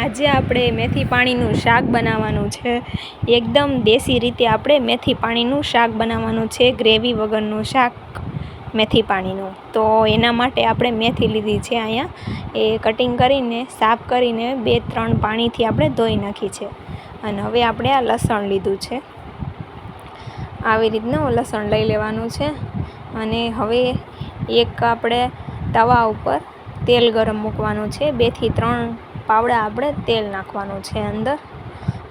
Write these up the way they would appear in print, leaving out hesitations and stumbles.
આજે આપણે મેથી પાણીનું શાક બનાવવાનું છે. એકદમ દેશી રીતે આપણે મેથી પાણીનું શાક બનાવવાનું છે. ગ્રેવી વગરનું શાક મેથી પાણીનું. તો એના માટે આપણે મેથી લીધી છે અહીંયા. એ કટિંગ કરીને સાફ કરીને 2-3 પાણીથી આપણે ધોઈ નાખી છે. અને હવે આપણે આ લસણ લીધું છે. આવી રીતનું લસણ લઈ લેવાનું છે. અને હવે એક આપણે તવા ઉપર તેલ ગરમ મૂકવાનું છે. 2 થી 3 પાવડા આપણે તેલ નાખવાનું છે અંદર.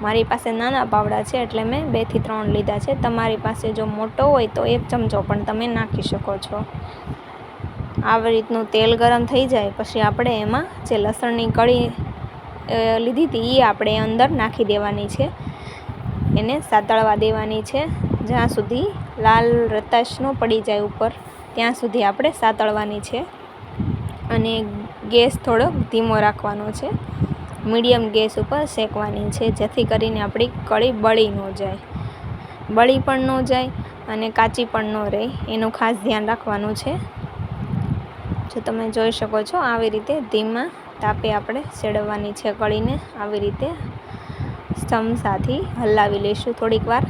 મારી પાસે નાના પાવડા છે એટલે મેં 2 થી 3 લીધા છે. તમારી પાસે જો મોટો હોય તો 1 ચમચો પણ તમે નાખી શકો છો. આવી રીતનું તેલ ગરમ થઈ જાય પછી આપણે એમાં જે લસણની કળી લીધી હતી એ આપણે અંદર નાખી દેવાની છે. એને સાતળવા દેવાની છે. જ્યાં સુધી લાલ રતાશ ન પડી જાય ઉપર ત્યાં સુધી આપણે સાતળવાની છે. અને ગેસ થોડો ધીમો રાખવાનો છે. મીડિયમ ગેસ ઉપર શેકવાની છે જેથી કરીને આપણી કળી બળી ન જાય. બળી પણ ન જાય અને કાચી પણ ન રહે એનું ખાસ ધ્યાન રાખવાનું છે. જો તમે જોઈ શકો છો આવી રીતે ધીમા તાપે આપણે સેડવવાની છે કળીને. આવી રીતે ચમચાથી હલાવી લઈશું થોડીક વાર.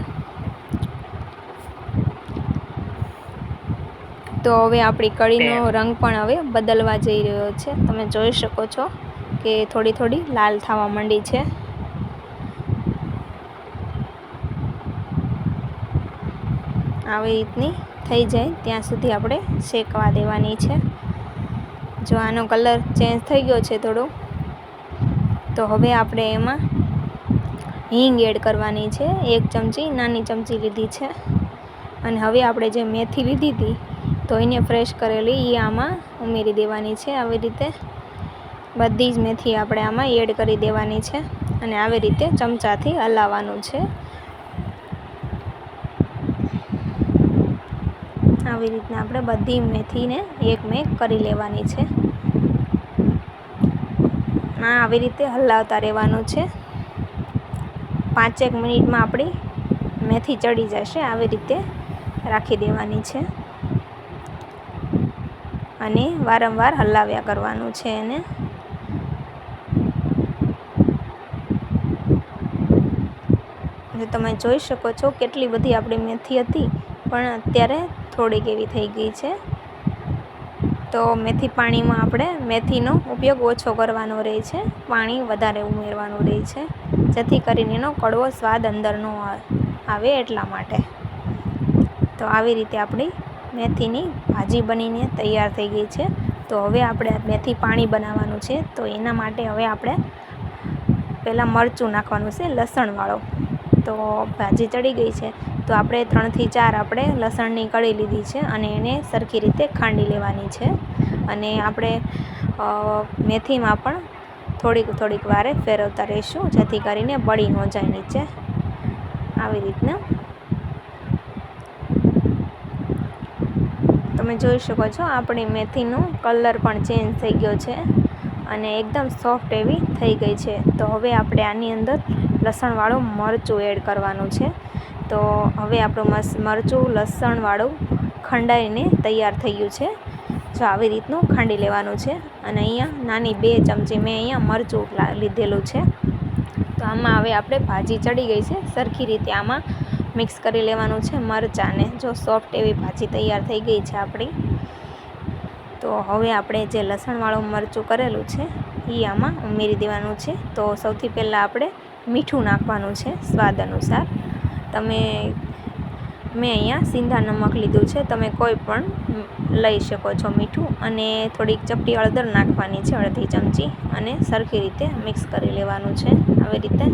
તો હવે આપણી કળીનો રંગ પણ હવે બદલવા જઈ રહ્યો છે. તમે જોઈ શકો છો કે થોડી લાલ થવા માંડી છે. આવી રીતની થઈ જાય ત્યાં સુધી આપણે શેકવા દેવાની છે. જો આનો કલર ચેન્જ થઈ ગયો છે થોડો, તો હવે આપણે એમાં હિંગ એડ કરવાની છે. 1 ચમચી નાની ચમચી લીધી છે. અને હવે આપણે જે મેથી લીધી હતી તો એને ફ્રેશ કરેલી એ આમાં ઉમેરી દેવાની છે. આવી રીતે બધી જ મેથી આપણે આમાં એડ કરી દેવાની છે. અને આવી રીતે ચમચાથી હલાવવાનું છે. આવી રીતના આપણે બધી મેથીને એકમેક કરી લેવાની છે. આવી રીતે હલાવતા રહેવાનું છે. 5-1 મિનિટમાં આપણી મેથી ચડી જશે. આવી રીતે રાખી દેવાની છે. અને વારંવાર હલાવ્યા કરવાનું છે એને. તમે જોઈ શકો છો કેટલી બધી આપણી મેથી હતી પણ અત્યારે થોડીક એવી થઈ ગઈ છે. તો મેથી પાણીમાં આપણે મેથીનો ઉપયોગ ઓછો કરવાનો રહે છે. પાણી વધારે ઉમેરવાનું રહે છે જેથી કરીને એનો કડવો સ્વાદ અંદર ન આવે એટલા માટે. તો આવી રીતે આપણી મેથીની ભાજી બનીને તૈયાર થઈ ગઈ છે. તો હવે આપણે મેથી પાણી બનાવવાનું છે. તો એના માટે હવે આપણે પહેલાં મરચું નાખવાનું છે લસણવાળું. તો ભાજી ચડી ગઈ છે તો આપણે 3 થી 4 આપણે લસણની કળી લીધી છે અને એને સરખી રીતે ખાંડી લેવાની છે. અને આપણે મેથીમાં પણ થોડીક વારે ફેરવતા રહીશું જેથી કરીને બળી ન જાય નીચે. આવી રીતના તમે જોઈ શકો છો આપણી મેથીનું કલર પણ ચેન્જ થઈ ગયો છે અને એકદમ સોફ્ટ એવી થઈ ગઈ છે. તો હવે આપણે આની અંદર લસણવાળું મરચું એડ કરવાનું છે. તો હવે આપણું મરચું લસણવાળું ખંડાઈને તૈયાર થઈ ગયું છે. જો આવી રીતનું ખાંડી લેવાનું છે. અને અહીંયા નાની 2 ચમચી મેં અહીંયા મરચું લીધેલું છે. તો આમાં હવે આપણે ભાજી ચડી ગઈ છે સરખી રીતે આમાં મિક્સ કરી લેવાનું છે મરચાંને. જો સોફ્ટ એવી ભાજી તૈયાર થઈ ગઈ છે આપણી. તો હવે આપણે જે લસણવાળું મરચું કરેલું છે એ આમાં ઉમેરી દેવાનું છે. તો સૌથી પહેલાં આપણે મીઠું નાખવાનું છે સ્વાદ અનુસાર. મેં અહીંયા સિંધા નમક લીધું છે. તમે કોઈ પણ લઈ શકો છો મીઠું. અને થોડીક ચપટી હળદર નાખવાની છે, અડધી ચમચી. અને સરખી રીતે મિક્સ કરી લેવાનું છે આવી રીતે.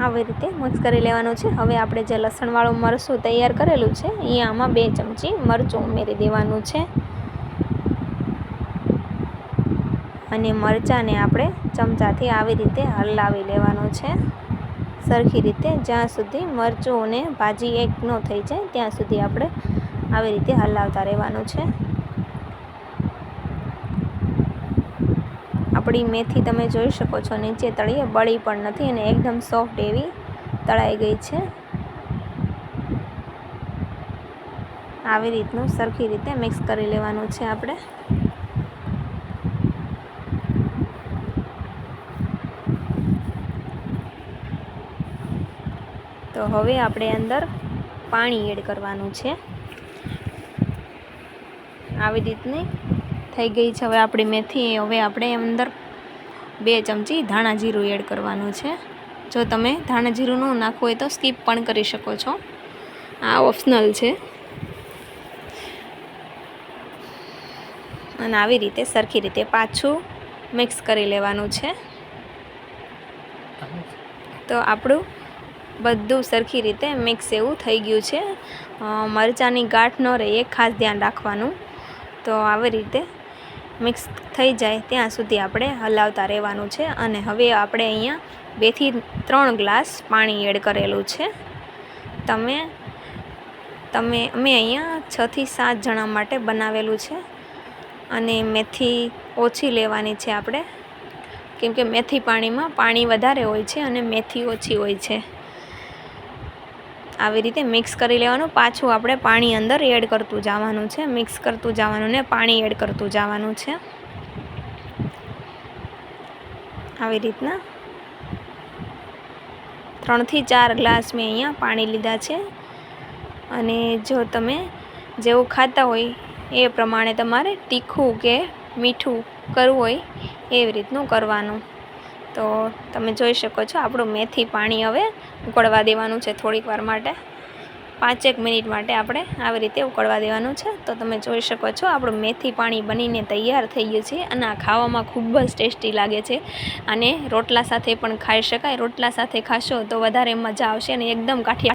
આવી રીતે મિક્સ કરી લેવાનું છે. હવે આપણે જે લસણવાળું મરચું તૈયાર કરેલું છે એ આમાં 2 ચમચી મરચું ઉમેરી દેવાનું છે. અને મરચાંને આપણે ચમચાથી આવી રીતે હલાવી લેવાનું છે સરખી રીતે. જ્યાં સુધી મરચું અને ભાજી એક ન થઈ જાય ત્યાં સુધી આપણે આવી રીતે હલાવતા રહેવાનું છે. આપણી મેથી તમે જોઈ શકો છો નીચે તળીએ બળી પણ નથી અને એકદમ સોફ્ટ એવી તળાઈ ગઈ છે. આવી રીતનું સરખી રીતે મિક્સ કરી લેવાનું છે આપણે. તો હવે આપણે અંદર પાણી એડ કરવાનું છે. આવી રીતની થઈ ગઈ છે હવે આપણી મેથી. હવે આપણે અંદર 2 ચમચી ધાણા જીરું એડ કરવાનું છે. જો તમે ધાણા જીરું ન નાખવું હોય તો સ્કીપ પણ કરી શકો છો, આ ઓપ્શનલ છે. અને આવી રીતે સરખી રીતે પાછું મિક્સ કરી લેવાનું છે. તો આપણું બધું સરખી રીતે મિક્સ એવું થઈ ગયું છે. મરચાંની ગાંઠ ન રહે એ ખાસ ધ્યાન રાખવાનું. તો આવી રીતે મિક્સ થઈ જાય ત્યાં સુધી આપણે હલાવતા રહેવાનું છે. અને હવે આપણે અહીંયા 2 થી 3 ગ્લાસ પાણી એડ કરેલું છે. અમે અહીંયા 6 થી 7 જણા માટે બનાવેલું છે. અને મેથી ઓછી લેવાની છે આપણે, કેમકે મેથી પાણીમાં પાણી વધારે હોય છે અને મેથી ઓછી હોય છે. આવી રીતે મિક્સ કરી લેવાનું. પાછું આપણે પાણી અંદર એડ કરતું જવાનું છે, મિક્સ કરતું જવાનું ને પાણી એડ કરતું જવાનું છે. આવી રીતના 3 થી 4 ગ્લાસ મેં અહીંયા પાણી લીધા છે. અને જો તમે જેવું ખાતા હોય એ પ્રમાણે તમારે તીખું કે મીઠું કરવું હોય એવી રીતનું કરવાનું. તો તમે જોઈ શકો છો આપણું મેથી પાણી હવે ઉકળવા દેવાનું છે થોડીક વાર માટે. 5 મિનિટ માટે આપણે આવી રીતે ઉકળવા દેવાનું છે. તો તમે જોઈ શકો છો આપણું મેથી પાણી બનીને તૈયાર થઈ ગયું છે. અને આ ખાવામાં ખૂબ જ ટેસ્ટી લાગે છે. અને રોટલા સાથે પણ ખાઈ શકાય. રોટલા સાથે ખાશો તો વધારે મજા આવશે અને એકદમ કાઠિયાવાડી